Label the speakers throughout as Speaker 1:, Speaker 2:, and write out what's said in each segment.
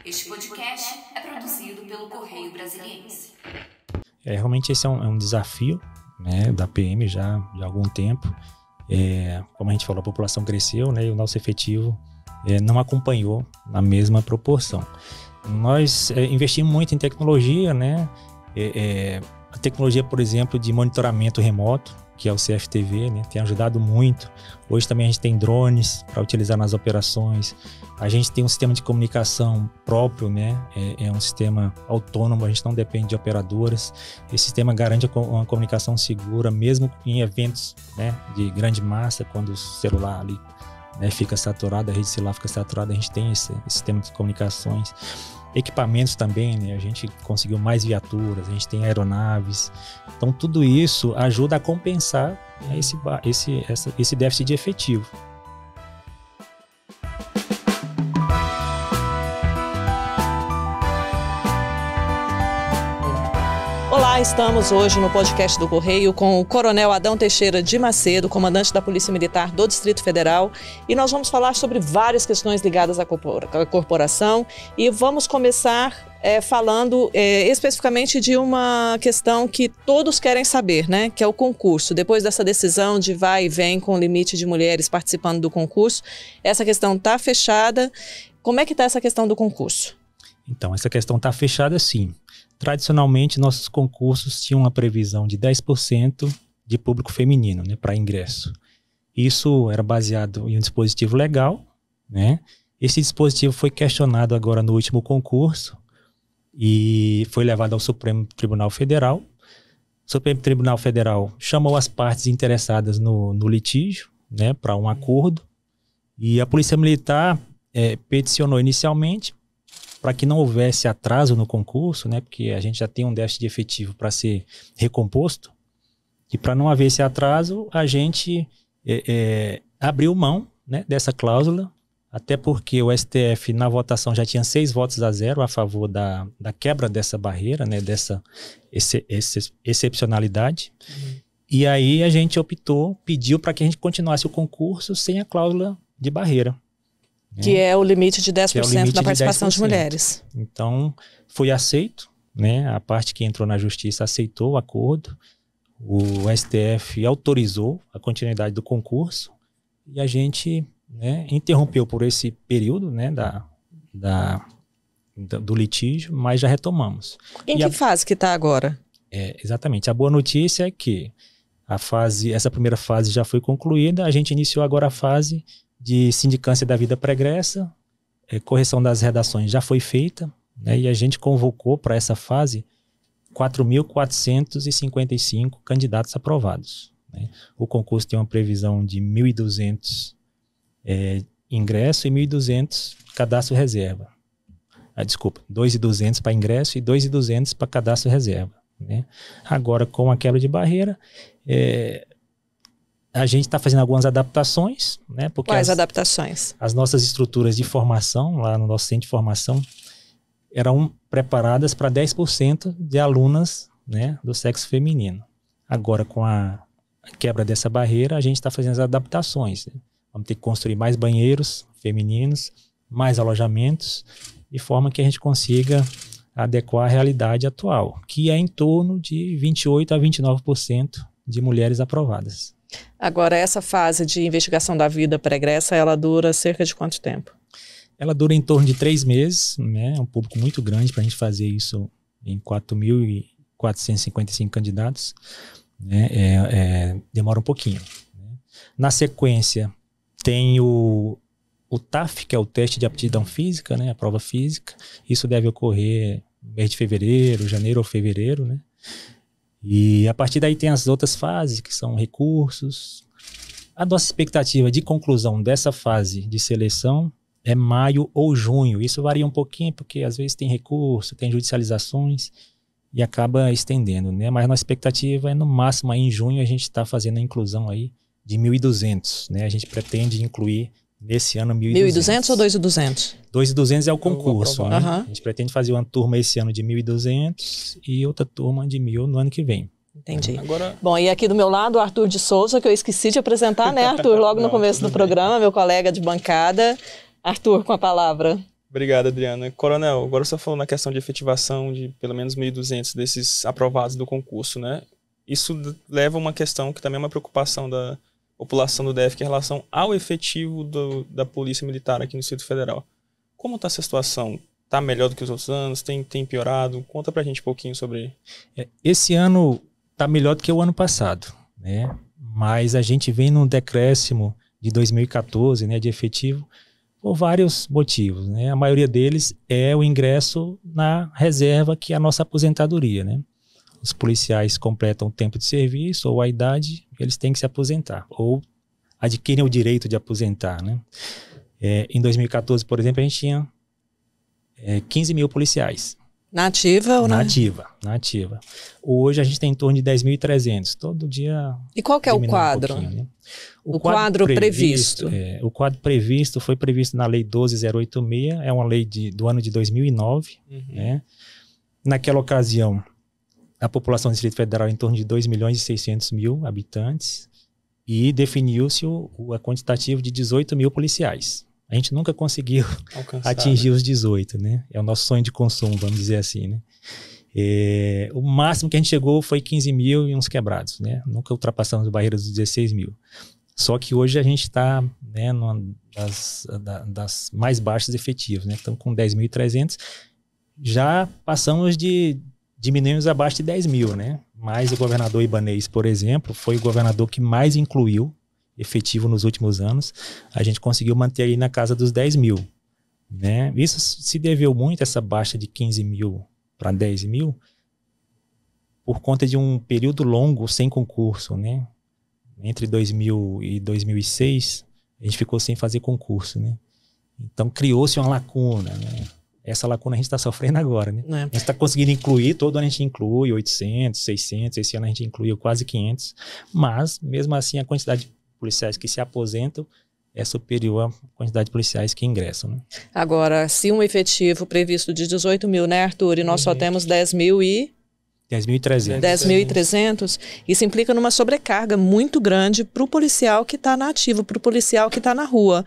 Speaker 1: Este podcast é produzido pelo Correio Brasiliense.
Speaker 2: Realmente esse é um desafio, né, da PM já de algum tempo. Como a gente falou, a população cresceu, né, e o nosso efetivo não acompanhou na mesma proporção. Nós investimos muito em tecnologia, né? A tecnologia, por exemplo, de monitoramento remoto, que é o CFTV, né, tem ajudado muito. Hoje também a gente tem drones para utilizar nas operações. A gente tem um sistema de comunicação próprio, né? É um sistema autônomo, a gente não depende de operadoras. Esse sistema garante uma comunicação segura, mesmo em eventos, né, de grande massa, quando o celular ali, né, fica saturado, a rede celular fica saturada, a gente tem esse sistema de comunicações. Equipamentos também, né? A gente conseguiu mais viaturas, a gente tem aeronaves. Então tudo isso ajuda a compensar, né, esse déficit de efetivo.
Speaker 3: Olá, estamos hoje no podcast do Correio com o Coronel Adão Teixeira de Macedo, comandante da Polícia Militar do Distrito Federal, e nós vamos falar sobre várias questões ligadas à corporação e vamos começar falando especificamente de uma questão que todos querem saber, né? Que é o concurso. Depois dessa decisão de vai e vem com o limite de mulheres participando do concurso, essa questão está fechada. Como é que está essa questão do concurso?
Speaker 2: Então, essa questão está fechada sim. Tradicionalmente, nossos concursos tinham uma previsão de 10% de público feminino, né, para ingresso. Isso era baseado em um dispositivo legal, né? Esse dispositivo foi questionado agora no último concurso e foi levado ao Supremo Tribunal Federal. O Supremo Tribunal Federal chamou as partes interessadas no litígio, né, para um acordo, e a Polícia Militar peticionou inicialmente para que não houvesse atraso no concurso, né, porque a gente já tem um déficit de efetivo para ser recomposto, e para não haver esse atraso, a gente abriu mão, né, dessa cláusula, até porque o STF na votação já tinha 6-0 a favor da quebra dessa barreira, né, dessa excepcionalidade. E aí a gente pediu para que a gente continuasse o concurso sem a cláusula de barreira.
Speaker 3: Que é o limite de 10% da participação de mulheres.
Speaker 2: Então, foi aceito, né? A parte que entrou na justiça aceitou o acordo, o STF autorizou a continuidade do concurso e a gente, né, interrompeu por esse período, né, do litígio, mas já retomamos.
Speaker 3: Em que fase que está agora?
Speaker 2: Exatamente. A boa notícia é que essa primeira fase já foi concluída, a gente iniciou agora a fase de sindicância da vida pregressa, correção das redações já foi feita, né, e a gente convocou para essa fase 4.455 candidatos aprovados, né. O concurso tem uma previsão de 1.200 ingresso e 1.200 cadastro reserva. 2.200 para ingresso e 2.200 para cadastro reserva, né. Agora, com a quebra de barreira, a gente está fazendo algumas adaptações, né? Porque
Speaker 3: quais adaptações?
Speaker 2: As nossas estruturas de formação, lá no nosso centro de formação, eram preparadas para 10% de alunas, né, do sexo feminino. Agora, com a quebra dessa barreira, a gente está fazendo as adaptações, né? Vamos ter que construir mais banheiros femininos, mais alojamentos, de forma que a gente consiga adequar à realidade atual, que é em torno de 28% a 29% de mulheres aprovadas.
Speaker 3: Agora, essa fase de investigação da vida pregressa, ela dura cerca de quanto tempo?
Speaker 2: Ela dura em torno de 3 meses, né? É um público muito grande para a gente fazer isso em 4.455 candidatos, né? Demora um pouquinho, né? Na sequência, tem o TAF, que é o teste de aptidão física, né? A prova física. Isso deve ocorrer no mês de fevereiro, janeiro ou fevereiro, né? E a partir daí tem as outras fases, que são recursos. A nossa expectativa de conclusão dessa fase de seleção é maio ou junho. Isso varia um pouquinho, porque às vezes tem recurso, tem judicializações e acaba estendendo, né? Mas a nossa expectativa é no máximo aí em junho a gente está fazendo a inclusão aí de 1.200, né? A gente pretende incluir nesse ano
Speaker 3: 1.200 ou 2.200?
Speaker 2: 2.200 é o concurso, né?
Speaker 3: Uhum.
Speaker 2: A gente pretende fazer uma turma esse ano de 1.200 e outra turma de 1.000 no ano que vem.
Speaker 3: Entendi. Bom, e aqui do meu lado, o Arthur de Souza, que eu esqueci de apresentar, né, Arthur? Logo no começo do programa, meu colega de bancada. Arthur, com a palavra.
Speaker 4: Obrigado, Adriana. Coronel, agora você falou na questão de efetivação de pelo menos 1.200 desses aprovados do concurso, né? Isso leva a uma questão que também é uma preocupação da população do DF, que é em relação ao efetivo da Polícia Militar aqui no Distrito Federal. Como está essa situação? Está melhor do que os outros anos? Tem piorado? Conta pra gente um pouquinho sobre...
Speaker 2: Esse ano está melhor do que o ano passado, né? Mas a gente vem num decréscimo de 2014, né, de efetivo, por vários motivos, né? A maioria deles é o ingresso na reserva, que é a nossa aposentadoria, né? Os policiais completam o tempo de serviço ou a idade, eles têm que se aposentar, ou adquirem o direito de aposentar, né? Em 2014, por exemplo, a gente tinha 15 mil policiais.
Speaker 3: Na ativa ou
Speaker 2: na ativa? Na ativa. Hoje a gente tem em torno de 10.300. Todo dia...
Speaker 3: E qual que é o quadro?
Speaker 2: Né?
Speaker 3: O quadro previsto.
Speaker 2: O quadro previsto foi previsto na Lei 12.086, é uma lei do ano de 2009. Né? Naquela ocasião, a população do Distrito Federal em torno de 2.600.000 habitantes e definiu-se o quantitativo de 18 mil policiais. A gente nunca conseguiu atingir os 18, né? É o nosso sonho de consumo, vamos dizer assim, né? O máximo que a gente chegou foi 15 mil e uns quebrados, né? Nunca ultrapassamos a barreira dos 16 mil. Só que hoje a gente está, né, numa das mais baixas efetivos, né? Então, com 10.300, já passamos de diminuímos abaixo de 10 mil, né? Mas o governador Ibanez, por exemplo, foi o governador que mais incluiu efetivo nos últimos anos. A gente conseguiu manter aí na casa dos 10 mil, né? Isso se deveu muito, essa baixa de 15 mil para 10 mil, por conta de um período longo sem concurso, né? Entre 2000 e 2006, a gente ficou sem fazer concurso, né? Então criou-se uma lacuna, né? Essa lacuna a gente está sofrendo agora, né? A gente está conseguindo incluir, todo ano a gente inclui 800, 600, esse ano a gente incluiu quase 500, mas mesmo assim a quantidade de policiais que se aposentam é superior à quantidade de policiais que ingressam, né?
Speaker 3: Agora, se um efetivo previsto de 18 mil, né, Arthur, e nós só temos 10.300, isso implica numa sobrecarga muito grande para o policial que está na ativa, para o policial que está na rua.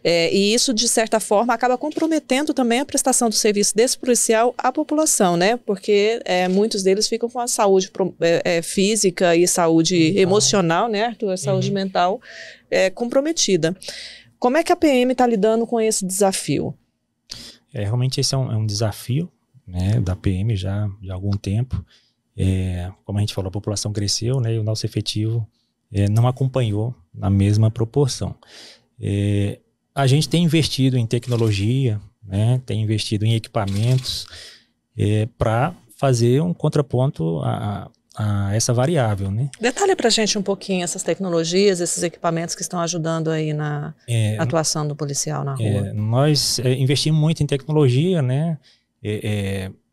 Speaker 3: E isso, de certa forma, acaba comprometendo também a prestação do serviço desse policial à população, né? Porque muitos deles ficam com a saúde física e saúde emocional, né, Arthur? A saúde mental comprometida. Como é que a PM está lidando com esse desafio?
Speaker 2: Realmente esse é um desafio, né, da PM já de algum tempo. Como a gente falou, a população cresceu, né, e o nosso efetivo não acompanhou na mesma proporção. A gente tem investido em tecnologia, né, tem investido em equipamentos para fazer um contraponto a essa variável, né?
Speaker 3: Detalhe para a gente um pouquinho essas tecnologias, esses equipamentos que estão ajudando aí na atuação do policial na rua.
Speaker 2: Nós investimos muito em tecnologia, né?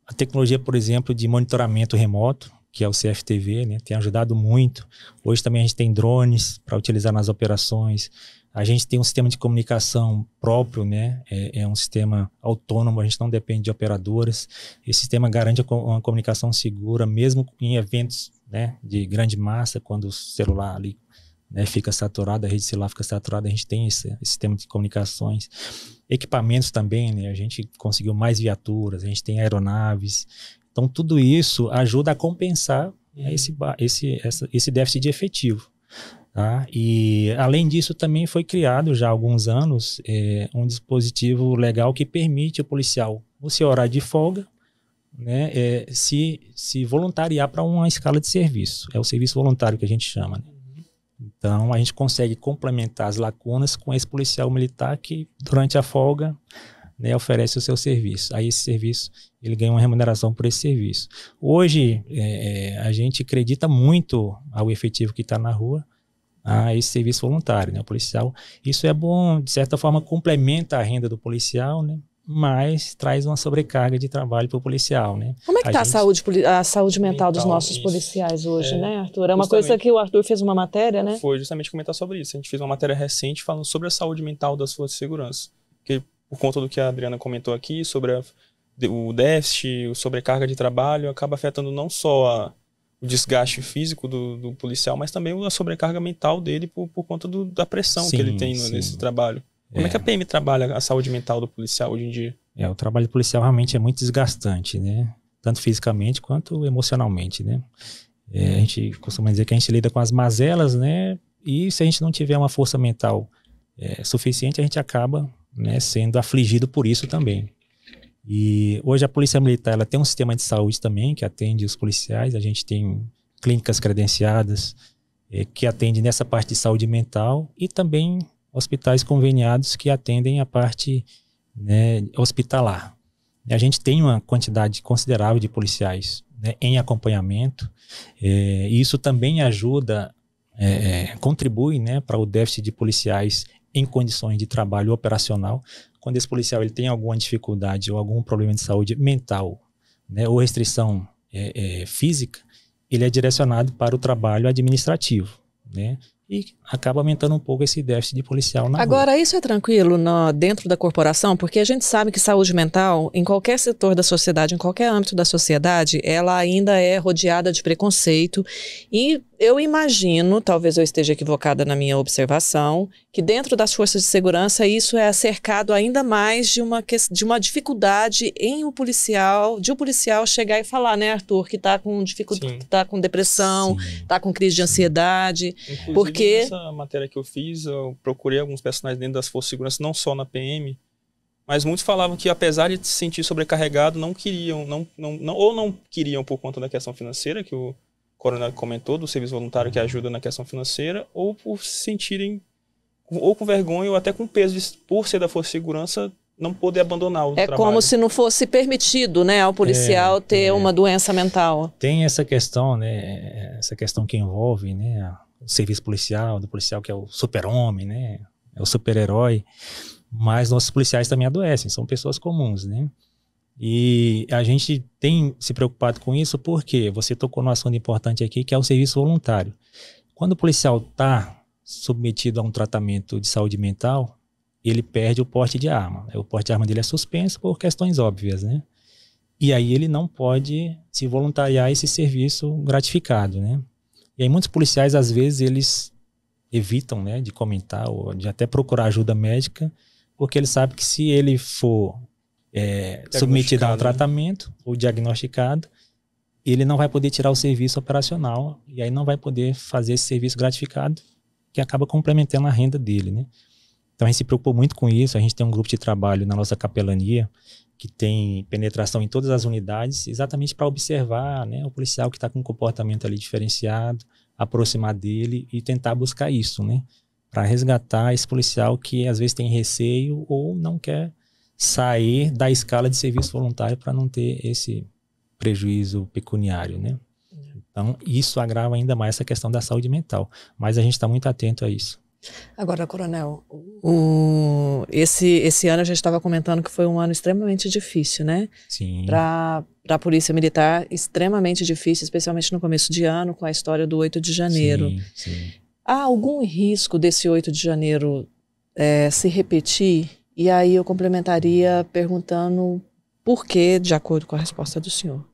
Speaker 2: A tecnologia, por exemplo, de monitoramento remoto, que é o CFTV, né, tem ajudado muito. Hoje também a gente tem drones para utilizar nas operações. A gente tem um sistema de comunicação próprio, né? É um sistema autônomo, a gente não depende de operadoras. Esse sistema garante uma comunicação segura, mesmo em eventos, né, de grande massa, quando o celular ali, né, fica saturado, a rede celular fica saturada, a gente tem esse sistema de comunicações. Equipamentos também, né? A gente conseguiu mais viaturas, a gente tem aeronaves. Então, tudo isso ajuda a compensar esse déficit de efetivo. Tá? E, além disso, também foi criado já há alguns anos um dispositivo legal que permite o policial, no seu horário de folga, né, se voluntariar para uma escala de serviço. É o serviço voluntário que a gente chama, né? Então, a gente consegue complementar as lacunas com esse policial militar que, durante a folga, né, oferece o seu serviço. Aí esse serviço, ele ganha uma remuneração por esse serviço. Hoje, a gente acredita muito ao efetivo que está na rua, a esse serviço voluntário, né, o policial. Isso é bom, de certa forma, complementa a renda do policial, né, mas traz uma sobrecarga de trabalho para o policial, né?
Speaker 3: Como é que está a saúde mental dos nossos policiais hoje, né, Arthur? É uma coisa que o Arthur fez uma matéria, né?
Speaker 4: Foi justamente comentar sobre isso. A gente fez uma matéria recente falando sobre a saúde mental das forças de segurança. Porque, por conta do que a Adriana comentou aqui, sobre o déficit, a sobrecarga de trabalho, acaba afetando não só o desgaste físico do policial, mas também a sobrecarga mental dele por conta da pressão que ele tem nesse trabalho. Como é que a PM trabalha a saúde mental do policial hoje em dia?
Speaker 2: O trabalho policial realmente é muito desgastante, né? Tanto fisicamente quanto emocionalmente, né? A gente costuma dizer que a gente lida com as mazelas, né? E se a gente não tiver uma força mental suficiente, a gente acaba, né, sendo afligido por isso também. E hoje a Polícia Militar ela tem um sistema de saúde também que atende os policiais. A gente tem clínicas credenciadas que atendem nessa parte de saúde mental e também hospitais conveniados que atendem a parte, né, hospitalar. A gente tem uma quantidade considerável de policiais, né, em acompanhamento, e isso também ajuda, contribui, né, para o déficit de policiais em condições de trabalho operacional. Quando esse policial ele tem alguma dificuldade ou algum problema de saúde mental, né, ou restrição física, ele é direcionado para o trabalho administrativo, né? E acaba aumentando um pouco esse déficit de policial na
Speaker 3: Agora,
Speaker 2: rua.
Speaker 3: isso é tranquilo dentro da corporação? Porque a gente sabe que saúde mental, em qualquer setor da sociedade, em qualquer âmbito da sociedade, ela ainda é rodeada de preconceito. E eu imagino, talvez eu esteja equivocada na minha observação, que dentro das forças de segurança isso é cercado ainda mais de uma dificuldade de um policial chegar e falar, né, Arthur, que está com dificuldade, está com depressão, está com crise de ansiedade.
Speaker 4: Inclusive,
Speaker 3: Porque
Speaker 4: nessa matéria que eu fiz, eu procurei alguns personagens dentro das forças de segurança, não só na PM, mas muitos falavam que, apesar de se sentir sobrecarregado, não queriam por conta da questão financeira, que o coronel comentou, do serviço voluntário que ajuda na questão financeira, ou por se sentirem ou com vergonha ou até com peso de, por ser da força de segurança, não poder abandonar o trabalho.
Speaker 3: É como se não fosse permitido, né, ao policial ter uma doença mental.
Speaker 2: Tem essa questão, né, essa questão que envolve, né, o serviço policial, do policial que é o super-homem, né, é o super-herói, mas nossos policiais também adoecem, são pessoas comuns, né, e a gente tem se preocupado com isso porque você tocou num assunto importante aqui, que é o serviço voluntário. Quando o policial está submetido a um tratamento de saúde mental, ele perde o porte de arma. O porte de arma dele é suspenso por questões óbvias, né? E aí ele não pode se voluntariar a esse serviço gratificado, né? E aí muitos policiais, às vezes, eles evitam, né, de comentar ou de até procurar ajuda médica, porque ele sabe que se ele for submetido a um tratamento ou diagnosticado, ele não vai poder tirar o serviço operacional e aí não vai poder fazer esse serviço gratificado que acaba complementando a renda dele, né? Então a gente se preocupou muito com isso. A gente tem um grupo de trabalho na nossa capelania que tem penetração em todas as unidades, exatamente para observar, né, o policial que está com um comportamento ali diferenciado, aproximar dele e tentar buscar isso, né, para resgatar esse policial que às vezes tem receio ou não quer sair da escala de serviço voluntário para não ter esse prejuízo pecuniário, né? Então isso agrava ainda mais essa questão da saúde mental, mas a gente está muito atento a isso.
Speaker 3: Agora, coronel, esse ano a gente estava comentando que foi um ano extremamente difícil, né?
Speaker 2: Sim.
Speaker 3: Para a Polícia Militar, extremamente difícil, especialmente no começo de ano, com a história do 8 de janeiro.
Speaker 2: Sim, sim.
Speaker 3: Há algum risco desse 8 de janeiro se repetir? E aí eu complementaria perguntando por quê, de acordo com a resposta do senhor.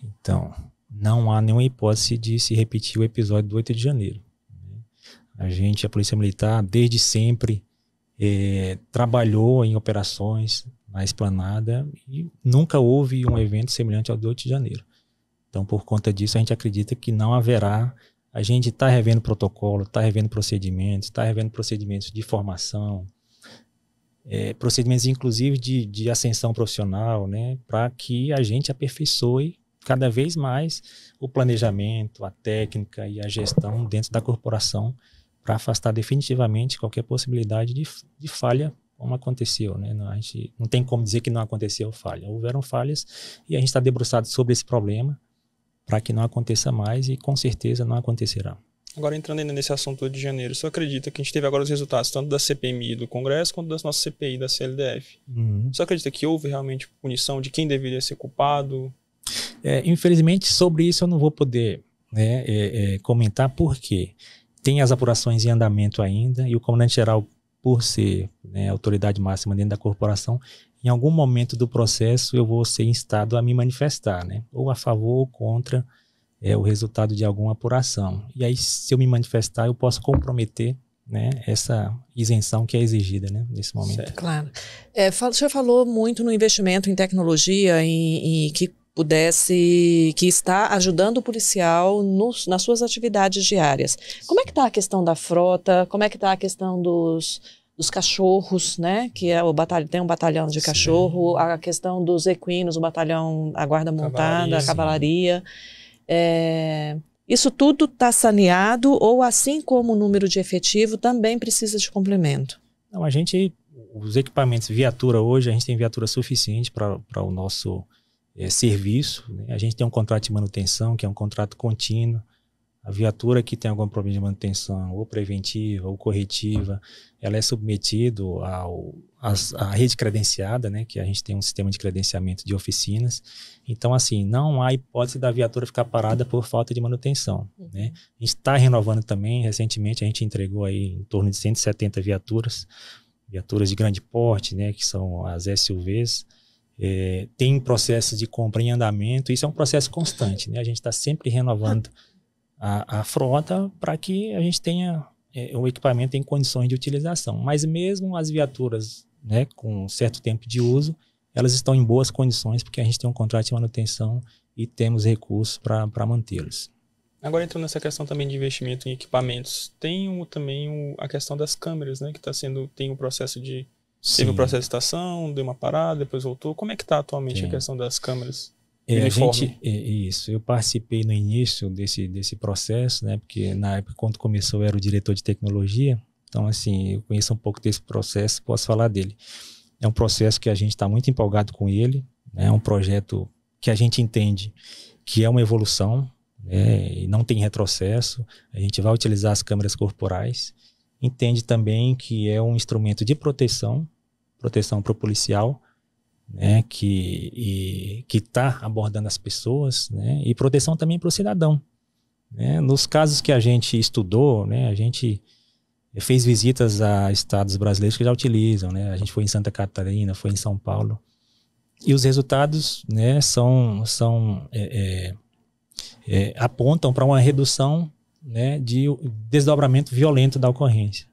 Speaker 2: Então, não há nenhuma hipótese de se repetir o episódio do 8 de janeiro. A Polícia Militar, desde sempre, trabalhou em operações na Esplanada e nunca houve um evento semelhante ao do 8 de janeiro. Então, por conta disso, a gente acredita que não haverá. A gente está revendo protocolo, está revendo procedimentos, está revendo procedimentos de formação, procedimentos inclusive de ascensão profissional, né, para que a gente aperfeiçoe cada vez mais o planejamento, a técnica e a gestão dentro da corporação, para afastar definitivamente qualquer possibilidade de falha, como aconteceu, né? A gente não tem como dizer que não aconteceu falha. Houveram falhas e a gente está debruçado sobre esse problema para que não aconteça mais e com certeza não acontecerá.
Speaker 4: Agora, entrando ainda nesse assunto de janeiro, você acredita que a gente teve agora os resultados tanto da CPMI do Congresso quanto das nossas CPI da CLDF? Você acredita que houve realmente punição de quem deveria ser culpado?
Speaker 2: Infelizmente, sobre isso eu não vou poder, né, comentar, porque tem as apurações em andamento ainda e o comandante-geral, por ser, né, autoridade máxima dentro da corporação, em algum momento do processo eu vou ser instado a me manifestar, né, ou a favor ou contra o resultado de alguma apuração. E aí, se eu me manifestar, eu posso comprometer né, essa isenção que é exigida, né, nesse momento.
Speaker 3: Certo. Claro. O senhor falou muito no investimento em tecnologia e que está ajudando o policial nas suas atividades diárias. Como é que está a questão da frota? Como é que está a questão dos cachorros, né? Que é tem um batalhão de cachorro, a questão dos equinos, o batalhão, a guarda montada, a cavalaria. Isso tudo está saneado ou, assim como o número de efetivo, também precisa de complemento?
Speaker 2: Não, os equipamentos, viatura hoje, a gente tem viatura suficiente para o nosso serviço, né? A gente tem um contrato de manutenção, que é um contrato contínuo. A viatura que tem algum problema de manutenção, ou preventiva, ou corretiva, ela é submetida à rede credenciada, né? Que a gente tem um sistema de credenciamento de oficinas. Então, assim, não há hipótese da viatura ficar parada por falta de manutenção, né? A gente está renovando também. Recentemente, a gente entregou aí em torno de 170 viaturas de grande porte, né? Que são as SUVs. Tem processo de compra em andamento. Isso é um processo constante, né? A gente está sempre renovando a frota para que a gente tenha o equipamento em condições de utilização. Mas mesmo as viaturas, né, com certo tempo de uso, elas estão em boas condições porque a gente tem um contrato de manutenção e temos recursos para mantê-los.
Speaker 4: Agora, entrando nessa questão também de investimento em equipamentos, tem também a questão das câmeras, né, que tem o processo de... Teve o processo de estação, deu uma parada, depois voltou. Como é que está atualmente a questão das câmeras?
Speaker 2: Eu participei no início desse processo, né? Porque na época, quando começou, eu era o diretor de tecnologia. Então, assim, eu conheço um pouco desse processo, posso falar dele. É um processo que a gente está muito empolgado com ele, né? É um projeto que a gente entende que é uma evolução, né? E não tem retrocesso. A gente vai utilizar as câmeras corporais. Entende também que é um instrumento de proteção para o policial, né, que está abordando as pessoas, né, e proteção também para o cidadão, né. Nos casos que a gente estudou, né, a gente fez visitas a estados brasileiros que já utilizam, né, a gente foi em Santa Catarina, foi em São Paulo, e os resultados, né, apontam para uma redução, né, de desdobramento violento da ocorrência.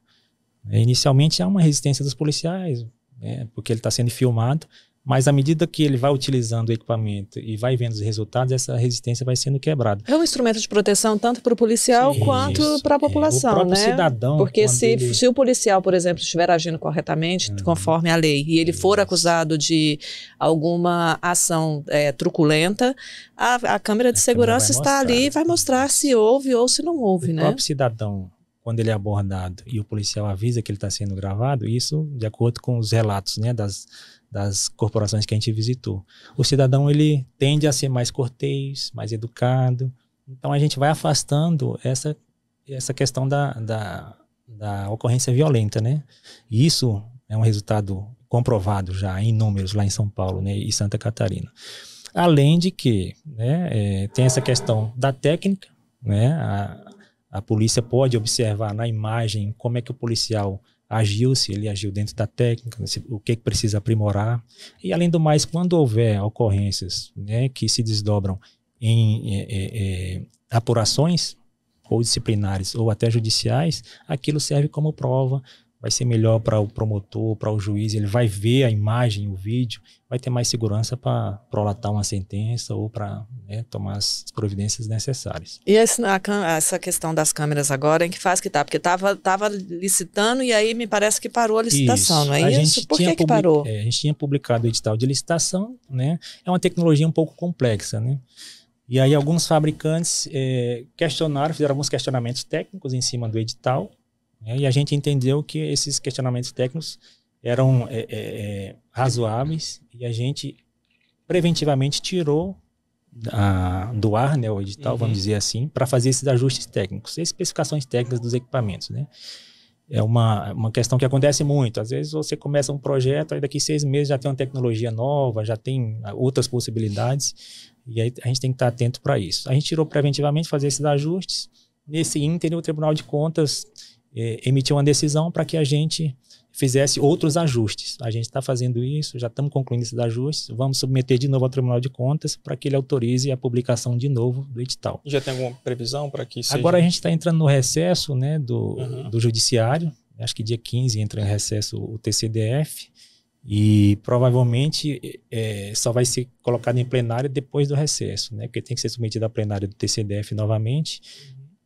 Speaker 2: Inicialmente há uma resistência dos policiais, né, porque ele está sendo filmado, mas à medida que ele vai utilizando o equipamento e vai vendo os resultados, essa resistência vai sendo quebrada.
Speaker 3: É um instrumento de proteção tanto para o policial quanto para a população,
Speaker 2: o próprio
Speaker 3: né?
Speaker 2: Cidadão.
Speaker 3: Porque se o policial, por exemplo, estiver agindo corretamente, conforme a lei, e ele for acusado de alguma ação truculenta, a câmera de segurança está ali e vai mostrar se houve ou se não houve, né?
Speaker 2: O próprio cidadão, quando ele é abordado e o policial avisa que ele está sendo gravado, isso de acordo com os relatos, né, das corporações que a gente visitou. O cidadão, ele tende a ser mais cortês, mais educado. Então, a gente vai afastando essa questão da ocorrência violenta, né? E isso é um resultado comprovado já em números lá em São Paulo, né, e Santa Catarina. Além de que, né, tem essa questão da técnica, né? A polícia pode observar na imagem como é que o policial agiu, se ele agiu dentro da técnica, o que precisa aprimorar. E, além do mais, quando houver ocorrências, né, que se desdobram em apurações ou disciplinares ou até judiciais, aquilo serve como prova. Vai ser melhor para o promotor, para o juiz, ele vai ver a imagem, o vídeo, vai ter mais segurança para prolatar uma sentença ou para, né, tomar as providências necessárias.
Speaker 3: E essa questão das câmeras agora, em que fase que está? Porque estava licitando e aí me parece que parou a licitação, não é isso? Por que parou?
Speaker 2: A gente tinha publicado o edital de licitação, né? É uma tecnologia um pouco complexa, né? E aí alguns fabricantes fizeram alguns questionamentos técnicos em cima do edital, e a gente entendeu que esses questionamentos técnicos eram razoáveis e a gente preventivamente tirou do ar, né, o edital, vamos dizer assim, para fazer esses ajustes técnicos, especificações técnicas dos equipamentos, né? É uma questão que acontece muito. Às vezes você começa um projeto, aí daqui 6 meses já tem uma tecnologia nova, já tem outras possibilidades, e aí a gente tem que estar atento para isso. A gente tirou preventivamente fazer esses ajustes. Nesse ínterim, o Tribunal de Contas emitiu uma decisão para que a gente fizesse outros ajustes. A gente está fazendo isso, já estamos concluindo esses ajustes, vamos submeter de novo ao Tribunal de Contas para que ele autorize a publicação de novo do edital.
Speaker 4: Já tem alguma previsão para que seja?
Speaker 2: Agora a gente está entrando no recesso, né, do Judiciário, acho que dia 15 entra em recesso o TCDF, e provavelmente só vai ser colocado em plenário depois do recesso, né, porque tem que ser submetido à plenária do TCDF novamente.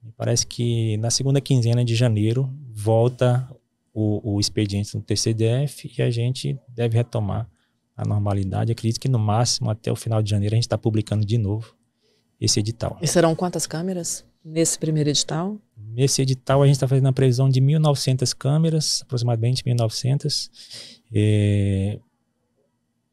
Speaker 2: Me parece que na segunda quinzena de janeiro volta o expediente no TCDF e a gente deve retomar a normalidade. Acredito que no máximo até o final de janeiro a gente está publicando de novo esse edital.
Speaker 3: E serão quantas câmeras nesse primeiro edital?
Speaker 2: Nesse edital a gente está fazendo a previsão de 1.900 câmeras, aproximadamente 1.900.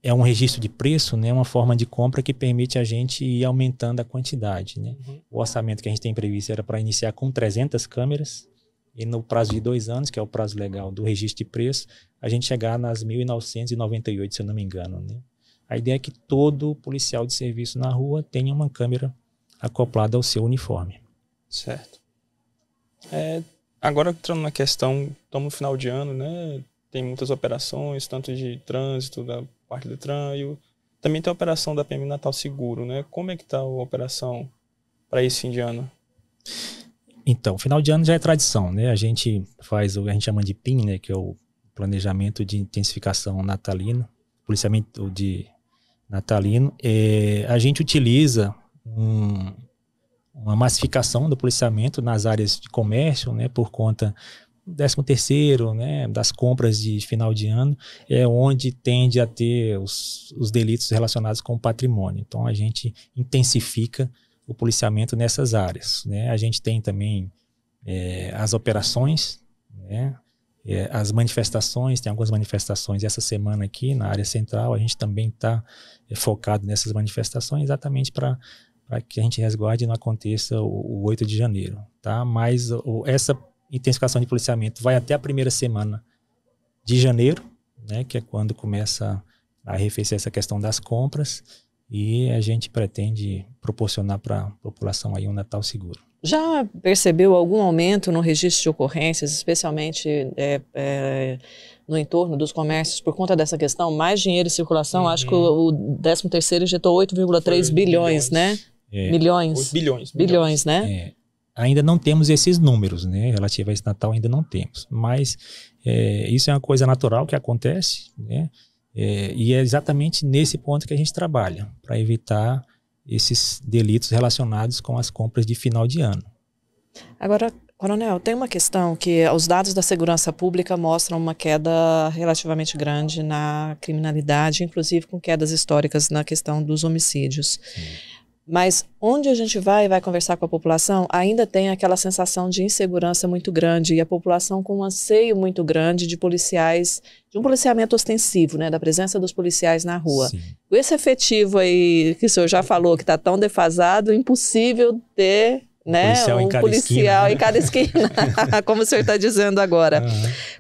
Speaker 2: É um registro de preço, né, uma forma de compra que permite a gente ir aumentando a quantidade, né? O orçamento que a gente tem previsto era para iniciar com 300 câmeras e no prazo de 2 anos, que é o prazo legal do registro de preço, a gente chegar nas 1.998, se eu não me engano, né? A ideia é que todo policial de serviço na rua tenha uma câmera acoplada ao seu uniforme.
Speaker 4: Certo. Agora entrando na questão, estamos no final de ano, né? Tem muitas operações, tanto de trânsito, da parte do TRAN, e também tem a operação da PM Natal Seguro, né? Como é que está a operação para esse fim de ano?
Speaker 2: Então, final de ano já é tradição, né? A gente faz o que a gente chama de PIN, né? Que é o Planejamento de Intensificação Natalino, policiamento de natalino. A gente utiliza uma massificação do policiamento nas áreas de comércio, né? Por conta do 13º, né? Das compras de final de ano, é onde tende a ter os delitos relacionados com o patrimônio. Então, a gente intensifica o policiamento nessas áreas, né? A gente tem também as operações, né? As manifestações, tem algumas manifestações essa semana aqui na área central, a gente também está focado nessas manifestações exatamente para que a gente resguarde e não aconteça o 8 de janeiro, tá? Mas essa intensificação de policiamento vai até a primeira semana de janeiro, né? Que é quando começa a arrefecer essa questão das compras, e a gente pretende proporcionar para a população aí um Natal seguro.
Speaker 3: Já percebeu algum aumento no registro de ocorrências, especialmente no entorno dos comércios, por conta dessa questão? Mais dinheiro em circulação, acho que o 13º injetou 8,3 bilhões, né? Milhões. Bilhões, né?
Speaker 2: Ainda não temos esses números, né? Relativo a esse Natal ainda não temos, mas isso é uma coisa natural que acontece, né? E é exatamente nesse ponto que a gente trabalha, para evitar esses delitos relacionados com as compras de final de ano.
Speaker 3: Agora, Coronel, tem uma questão que os dados da segurança pública mostram uma queda relativamente grande na criminalidade, inclusive com quedas históricas na questão dos homicídios. Sim. Mas onde a gente vai conversar com a população, ainda tem aquela sensação de insegurança muito grande, e a população com um anseio muito grande de policiais, de um policiamento ostensivo, né, da presença dos policiais na rua. Sim. Esse efetivo aí, que o senhor já falou, que está tão defasado, impossível ter, né, um policial em cada esquina, como o senhor está dizendo agora.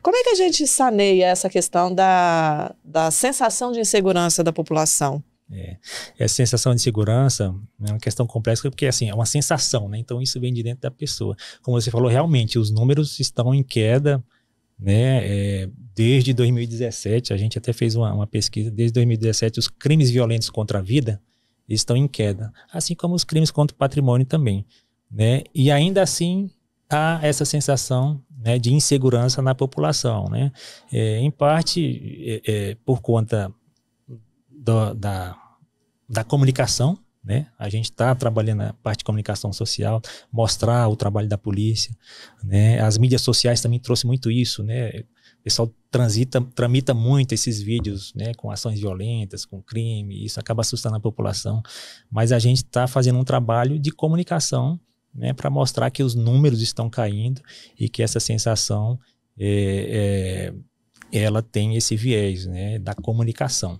Speaker 3: Como é que a gente saneia essa questão da sensação de insegurança da população?
Speaker 2: Essa sensação de segurança é uma questão complexa, porque assim, é uma sensação, né? Então isso vem de dentro da pessoa. Como você falou, realmente os números estão em queda, né? Desde 2017, a gente até fez uma pesquisa, desde 2017 os crimes violentos contra a vida estão em queda, assim como os crimes contra o patrimônio também, né? E ainda assim há essa sensação, né, de insegurança na população, né? Em parte por conta da comunicação, né? A gente está trabalhando na parte de comunicação social, mostrar o trabalho da polícia, né? As mídias sociais também trouxe muito isso, né? O pessoal tramita muito esses vídeos, né? Com ações violentas, com crime, isso acaba assustando a população, mas a gente está fazendo um trabalho de comunicação, né? Para mostrar que os números estão caindo e que essa sensação ela tem esse viés, né? Da comunicação.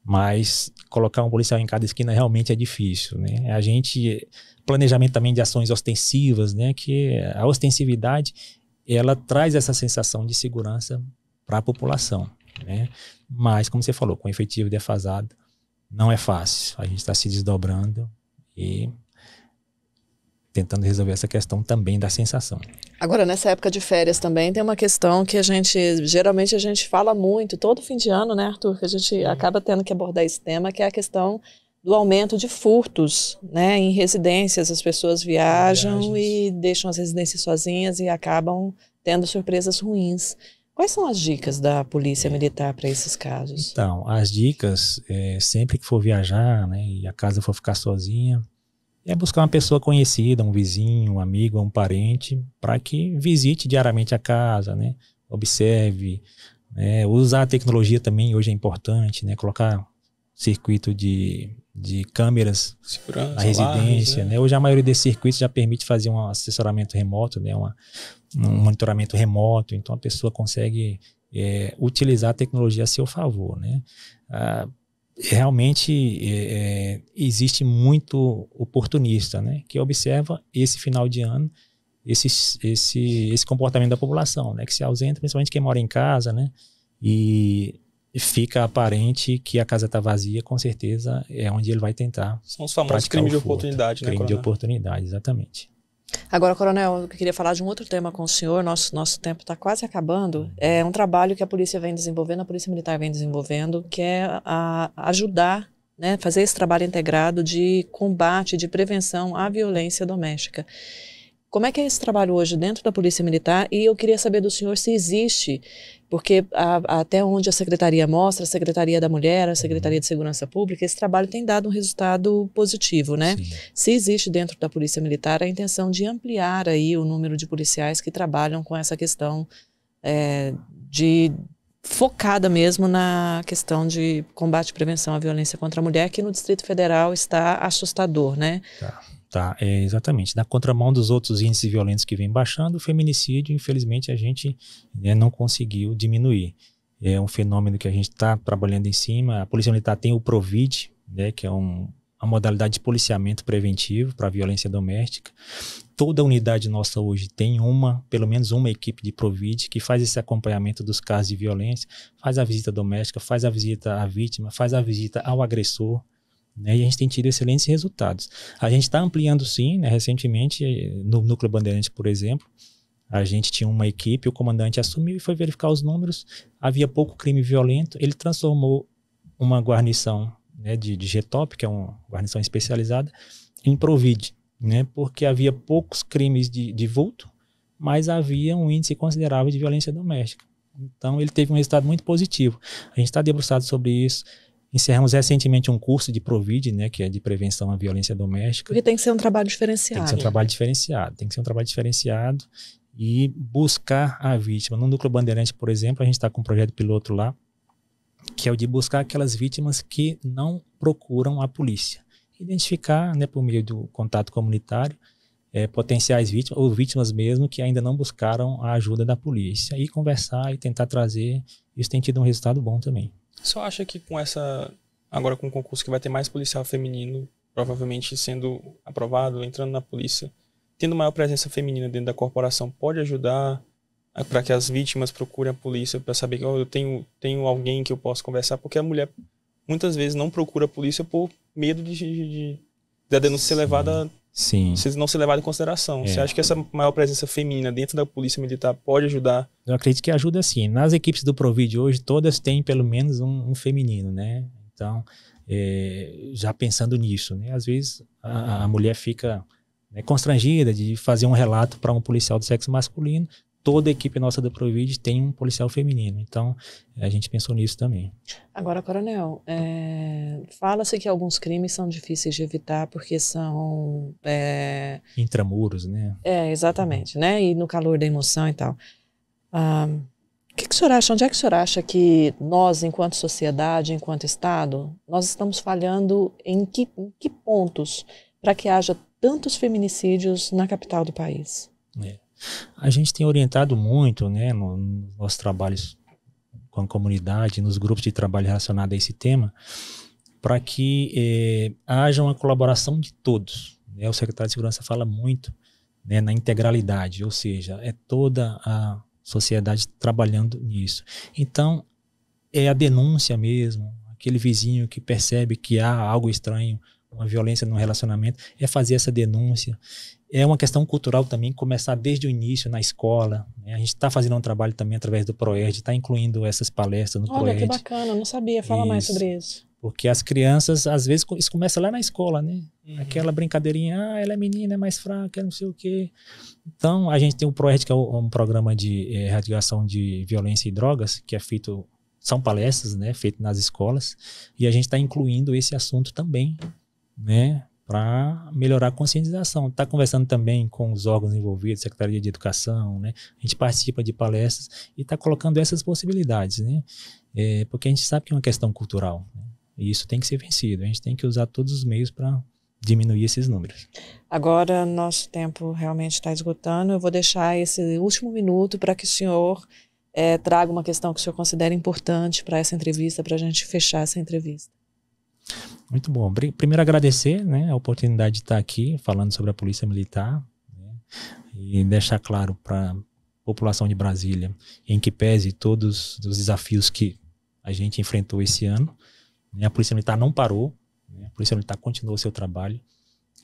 Speaker 2: Mas colocar um policial em cada esquina realmente é difícil, né? A gente, planejamento também de ações ostensivas, né? Que a ostensividade, ela traz essa sensação de segurança para a população, né? Mas, como você falou, com efetivo defasado, não é fácil. A gente está se desdobrando e tentando resolver essa questão também da sensação.
Speaker 3: Agora, nessa época de férias também tem uma questão que geralmente a gente fala muito, todo fim de ano, né, Arthur, que a gente acaba tendo que abordar esse tema, que é a questão do aumento de furtos, né, em residências. As pessoas viajam e deixam as residências sozinhas e acabam tendo surpresas ruins. Quais são as dicas da Polícia Militar para esses casos?
Speaker 2: Então, as dicas, sempre que for viajar, né, e a casa for ficar sozinha, é buscar uma pessoa conhecida, um vizinho, um amigo, um parente, para que visite diariamente a casa, né, observe, né, usar a tecnologia também hoje é importante, né, colocar circuito de câmeras
Speaker 4: Segurança,
Speaker 2: na residência,
Speaker 4: alarmes,
Speaker 2: né? Hoje a maioria desses circuitos já permite fazer um assessoramento remoto, né? Um monitoramento remoto, então a pessoa consegue utilizar a tecnologia a seu favor, né? Realmente existe muito oportunista, né? Que observa esse final de ano esse comportamento da população, né? Que se ausenta, principalmente quem mora em casa, né? E fica aparente que a casa está vazia, com certeza é onde ele vai tentar.
Speaker 4: São os famosos crimes de oportunidade, né,
Speaker 2: crime de oportunidade, exatamente.
Speaker 3: Agora, Coronel, eu queria falar de um outro tema com o senhor, nosso tempo está quase acabando. É um trabalho que a polícia vem desenvolvendo, a Polícia Militar vem desenvolvendo, que é ajudar, né, fazer esse trabalho integrado de combate, de prevenção à violência doméstica. Como é que é esse trabalho hoje dentro da Polícia Militar? E eu queria saber do senhor se existe, porque até onde a Secretaria mostra, a Secretaria da Mulher, a Secretaria de Segurança Pública, esse trabalho tem dado um resultado positivo, né?
Speaker 2: Sim.
Speaker 3: Se existe dentro da Polícia Militar a intenção de ampliar aí o número de policiais que trabalham com essa questão focada mesmo na questão de combate e prevenção à violência contra a mulher, que no Distrito Federal está assustador, né?
Speaker 2: Tá, exatamente. Na contramão dos outros índices violentos que vem baixando, o feminicídio, infelizmente, a gente não conseguiu diminuir. É um fenômeno que a gente está trabalhando em cima. A Polícia Militar tem o Provid, né, que é uma modalidade de policiamento preventivo para a violência doméstica. Toda unidade nossa hoje tem pelo menos uma equipe de Provid que faz esse acompanhamento dos casos de violência, faz a visita doméstica, faz a visita à vítima, faz a visita ao agressor. Né, e a gente tem tido excelentes resultados. A gente está ampliando sim, né, recentemente no Núcleo Bandeirantes, por exemplo, a gente tinha uma equipe, o comandante assumiu e foi verificar os números, havia pouco crime violento, ele transformou uma guarnição, né, de GTOP, que é uma guarnição especializada, em Provid, né, porque havia poucos crimes de vulto, mas havia um índice considerável de violência doméstica. Então ele teve um resultado muito positivo. A gente está debruçado sobre isso. Encerramos recentemente um curso de Provid, né, que é de prevenção à violência doméstica.
Speaker 3: Porque tem que ser um trabalho diferenciado.
Speaker 2: Tem que ser um trabalho diferenciado, e buscar a vítima. No Núcleo Bandeirante, por exemplo, a gente está com um projeto piloto lá, que é o de buscar aquelas vítimas que não procuram a polícia. Identificar, né, por meio do contato comunitário, potenciais vítimas, ou vítimas mesmo, que ainda não buscaram a ajuda da polícia. E conversar e tentar trazer. Isso tem tido um resultado bom também.
Speaker 4: Só acha que agora com o concurso que vai ter mais policial feminino, provavelmente sendo aprovado, entrando na polícia, tendo maior presença feminina dentro da corporação, pode ajudar para que as vítimas procurem a polícia para saber que eu tenho alguém que eu posso conversar? Porque a mulher muitas vezes não procura a polícia por medo da denúncia ser levada, não ser levada em consideração. Você acha que essa maior presença feminina dentro da Polícia Militar pode ajudar? Eu
Speaker 2: acredito que ajuda sim. Nas equipes do Provid hoje, todas têm pelo menos um feminino, né? Então, já pensando nisso, né? Às vezes a mulher fica, né, constrangida de fazer um relato para um policial do sexo masculino. Toda a equipe nossa do Provid tem um policial feminino. Então, a gente pensou nisso também.
Speaker 3: Agora, Coronel, fala-se que alguns crimes são difíceis de evitar porque são...
Speaker 2: intramuros, né?
Speaker 3: Exatamente, né? E no calor da emoção e tal. O que o senhor acha? Onde é que o senhor acha que nós, enquanto sociedade, enquanto Estado, nós estamos falhando em que pontos para que haja tantos feminicídios na capital do país?
Speaker 2: A gente tem orientado muito, né, nos nossos trabalhos com a comunidade, nos grupos de trabalho relacionados a esse tema, para que haja uma colaboração de todos. Né? O secretário de Segurança fala muito, né, na integralidade, ou seja, é toda a sociedade trabalhando nisso. Então, é a denúncia mesmo, aquele vizinho que percebe que há algo estranho uma violência no relacionamento, é fazer essa denúncia. É uma questão cultural também, começar desde o início na escola, né? A gente está fazendo um trabalho também através do PROERD, está incluindo essas palestras no PROERD.
Speaker 3: Olha, que bacana, eu não sabia. Fala mais sobre isso.
Speaker 2: Porque as crianças, às vezes, isso começa lá na escola, né? Aquela brincadeirinha, ela é menina, é mais fraca, não sei o quê. Então, a gente tem o PROERD, que é um programa de erradicação de violência e drogas, que é feito, são palestras, né? Feito nas escolas, e a gente está incluindo esse assunto também, né? Para melhorar a conscientização. Está conversando também com os órgãos envolvidos, Secretaria de Educação, né? A gente participa de palestras e está colocando essas possibilidades, né? Porque a gente sabe que é uma questão cultural, né? E isso tem que ser vencido. A gente tem que usar todos os meios para diminuir esses números.
Speaker 3: Agora, nosso tempo realmente está esgotando. Eu vou deixar esse último minuto para que o senhor traga uma questão que o senhor considera importante para essa entrevista, para a gente fechar essa entrevista.
Speaker 2: Muito bom. Primeiro agradecer, né, a oportunidade de estar aqui falando sobre a Polícia Militar, né, e deixar claro para a população de Brasília, em que pese todos os desafios que a gente enfrentou esse ano, né, a Polícia Militar não parou, né, a Polícia Militar continuou o seu trabalho,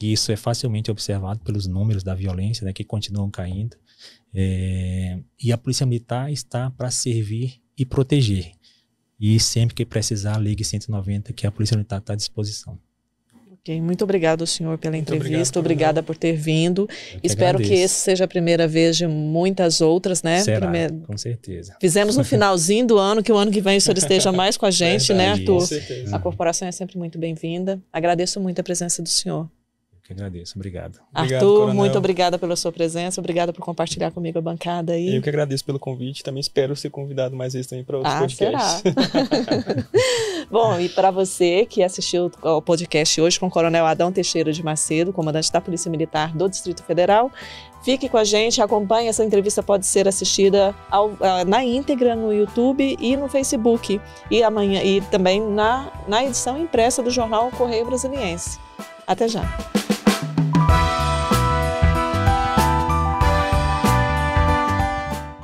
Speaker 2: e isso é facilmente observado pelos números da violência, né, que continuam caindo, e a Polícia Militar está para servir e proteger. E sempre que precisar, ligue 190, que a Polícia Militar está à disposição.
Speaker 3: Ok, muito obrigado, senhor, pela
Speaker 4: Muito
Speaker 3: entrevista. Obrigada por ter vindo. Espero
Speaker 2: agradeço.
Speaker 3: que essa seja a primeira vez de muitas outras, né?
Speaker 2: Será, com certeza.
Speaker 3: Fizemos no finalzinho do ano, que o ano que vem o senhor esteja mais com a gente,
Speaker 4: Verdade,
Speaker 3: né, Arthur?
Speaker 4: com certeza.
Speaker 3: A corporação é sempre muito bem-vinda. Agradeço muito a presença do senhor.
Speaker 2: Eu que agradeço. Obrigado.
Speaker 4: Obrigado,
Speaker 3: Arthur,
Speaker 4: Coronel.
Speaker 3: muito obrigada pela sua presença. Obrigada por compartilhar comigo a bancada aí.
Speaker 4: Eu que agradeço pelo convite. Também espero ser convidado mais vezes também para outros podcasts.
Speaker 3: Será? Bom, e para você que assistiu ao podcast hoje com o Coronel Adão Teixeira de Macedo, comandante da Polícia Militar do Distrito Federal, fique com a gente, acompanhe. Essa entrevista pode ser assistida na íntegra no YouTube e no Facebook. E amanhã, e também na edição impressa do jornal Correio Brasiliense. Até já.